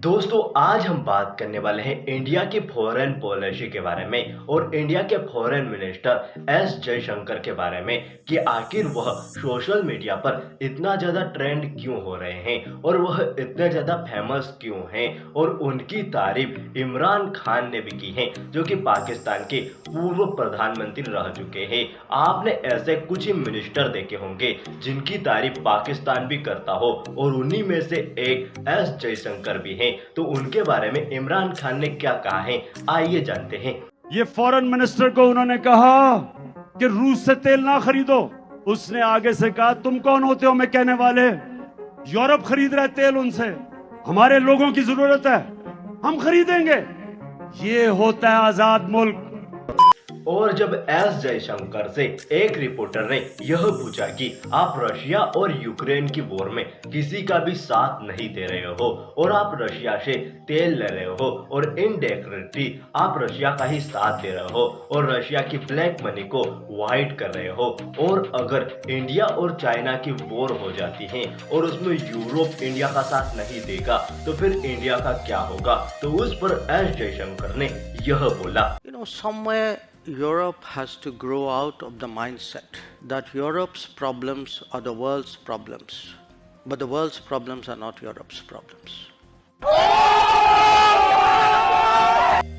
दोस्तों आज हम बात करने वाले हैं इंडिया की फॉरेन पॉलिसी के बारे में और इंडिया के फॉरेन मिनिस्टर एस जयशंकर के बारे में कि आखिर वह सोशल मीडिया पर इतना ज़्यादा ट्रेंड क्यों हो रहे हैं और वह इतने ज़्यादा फेमस क्यों हैं और उनकी तारीफ इमरान खान ने भी की है जो कि पाकिस्तान के पूर्व प्रधानमंत्री रह चुके हैं। आपने ऐसे कुछ ही मिनिस्टर देखे होंगे जिनकी तारीफ पाकिस्तान भी करता हो और उन्हीं में से एक एस जयशंकर भी हैं। तो उनके बारे में इमरान खान ने क्या कहा है आइए जानते हैं। ये फॉरेन मिनिस्टर को उन्होंने कहा कि रूस से तेल ना खरीदो। उसने आगे से कहा तुम कौन होते हो मैं कहने वाले, यूरोप खरीद रहे तेल उनसे, हमारे लोगों की जरूरत है हम खरीदेंगे। ये होता है आजाद मुल्क। और जब एस जयशंकर से एक रिपोर्टर ने यह पूछा कि आप रशिया और यूक्रेन की वॉर में किसी का भी साथ नहीं दे रहे हो और आप रशिया से तेल ले रहे हो और इनडायरेक्टली आप रशिया का ही साथ दे रहे हो और रशिया की ब्लैक मनी को वाइट कर रहे हो, और अगर इंडिया और चाइना की वॉर हो जाती है और उसमें यूरोप इंडिया का साथ नहीं देगा तो फिर इंडिया का क्या होगा। तो उस पर एस जयशंकर ने यह बोला, somewhere Europe has to grow out of the mindset that Europe's problems are the world's problems, but the world's problems are not Europe's problems.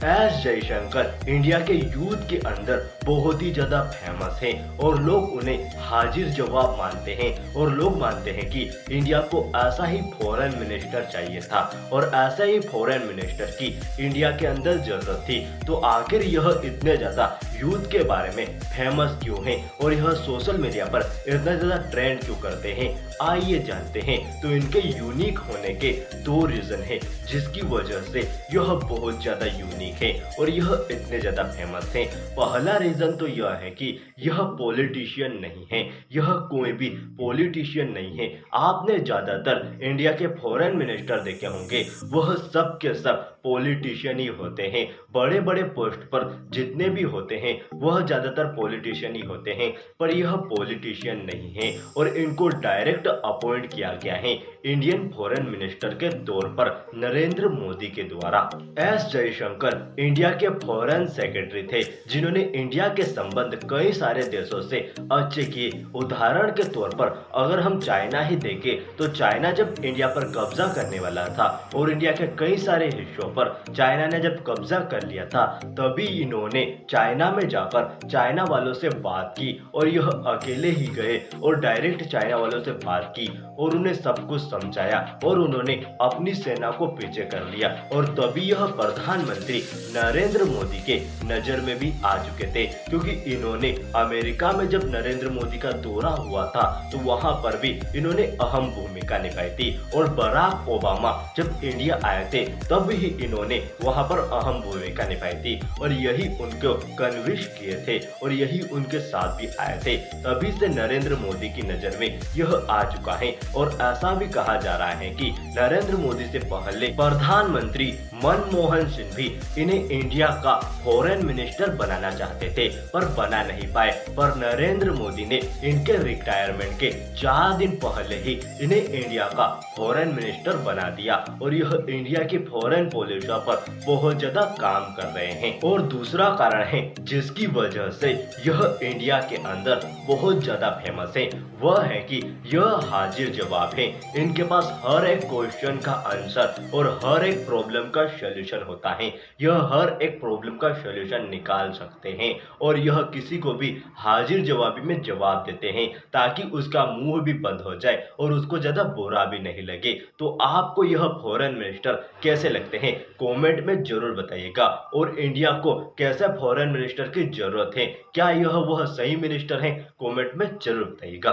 S Jaishankar India के यूथ के अंदर बहुत ही ज्यादा फेमस हैं और लोग उन्हें हाजिर जवाब मानते हैं और लोग मानते हैं कि इंडिया को ऐसा ही फॉरेन मिनिस्टर चाहिए था और ऐसा ही फॉरेन मिनिस्टर की इंडिया के अंदर जरूरत थी। तो आखिर यह इतने ज्यादा यूथ के बारे में फेमस क्यों हैं और यह सोशल मीडिया पर इतना ज्यादा ट्रेंड क्यों करते हैं आइए जानते हैं। तो इनके यूनिक होने के दो रीजन है जिसकी वजह से यह बहुत ज्यादा यूनिक है और यह इतने ज्यादा फेमस है। पहला रीजन तो यह है कि यह पॉलिटिशियन नहीं है, यह कोई भी पॉलिटिशियन नहीं है। आपने ज्यादातर इंडिया के फॉरेन मिनिस्टर देखे होंगे, वह सब के सब पॉलिटिशियन ही होते हैं। बड़े बड़े पोस्ट पर जितने भी होते हैं वह ज्यादातर पॉलिटिशियन ही होते हैं, पर यह पॉलिटिशियन नहीं है और इनको डायरेक्ट अपॉइंट किया गया है इंडियन फॉरेन मिनिस्टर के तौर पर नरेंद्र मोदी के द्वारा। एस जयशंकर इंडिया के फॉरेन सेक्रेटरी थे जिन्होंने इंडिया के संबंध कई सारे देशों से अच्छे किए। उदाहरण के तौर पर अगर हम चाइना ही देखें तो चाइना जब इंडिया पर कब्जा करने वाला था और इंडिया के कई सारे हिस्सों पर चाइना ने जब कब्जा कर लिया था तभी इन्होंने चाइना में जाकर चाइना वालों से बात की और यह अकेले ही गए और डायरेक्ट चाइना वालों से बात की और उन्हें सब कुछ समझाया और उन्होंने अपनी सेना को पीछे कर लिया और तभी यह प्रधानमंत्री नरेंद्र मोदी के नजर में भी आ चुके थे, क्योंकि इन्होंने अमेरिका में जब नरेंद्र मोदी का दौरा हुआ था तो वहां पर भी इन्होंने अहम भूमिका निभाई थी और बराक ओबामा जब इंडिया आए थे तब ही इन्होंने वहां पर अहम भूमिका निभाई थी और यही उनको कन्विंस किए थे और यही उनके साथ भी आए थे। तभी से नरेंद्र मोदी की नजर में यह आ चुका है और ऐसा भी कहा जा रहा है कि नरेंद्र मोदी से पहले प्रधानमंत्री मनमोहन सिंह भी इन्हें इंडिया का फॉरेन मिनिस्टर बनाना चाहते थे पर बना नहीं पाए, पर नरेंद्र मोदी ने इनके रिटायरमेंट के 4 दिन पहले ही इन्हें इंडिया का फॉरेन मिनिस्टर बना दिया और यह इंडिया की फॉरेन पॉलिसी पर बहुत ज्यादा काम कर रहे हैं। और दूसरा कारण है जिसकी वजह से यह इंडिया के अंदर बहुत ज्यादा फेमस है, वह है कि यह हाजिर जवाब है। इनके पास हर एक क्वेश्चन का आंसर और हर एक प्रॉब्लम का सॉल्यूशन होता है। यह हर एक प्रॉब्लम का सॉल्यूशन निकाल सकते हैं और यह किसी को भी हाजिर जवाबी में जवाब देते हैं ताकि उसका मुंह भी बंद हो जाए और उसको ज्यादा बुरा भी नहीं लगे। तो आपको यह फॉरेन मिनिस्टर कैसे लगते हैं कमेंट में जरूर बताइएगा और इंडिया को कैसे फॉरेन मिनिस्टर की जरूरत है, क्या यह वह सही मिनिस्टर है, कमेंट में जरूर बताइएगा।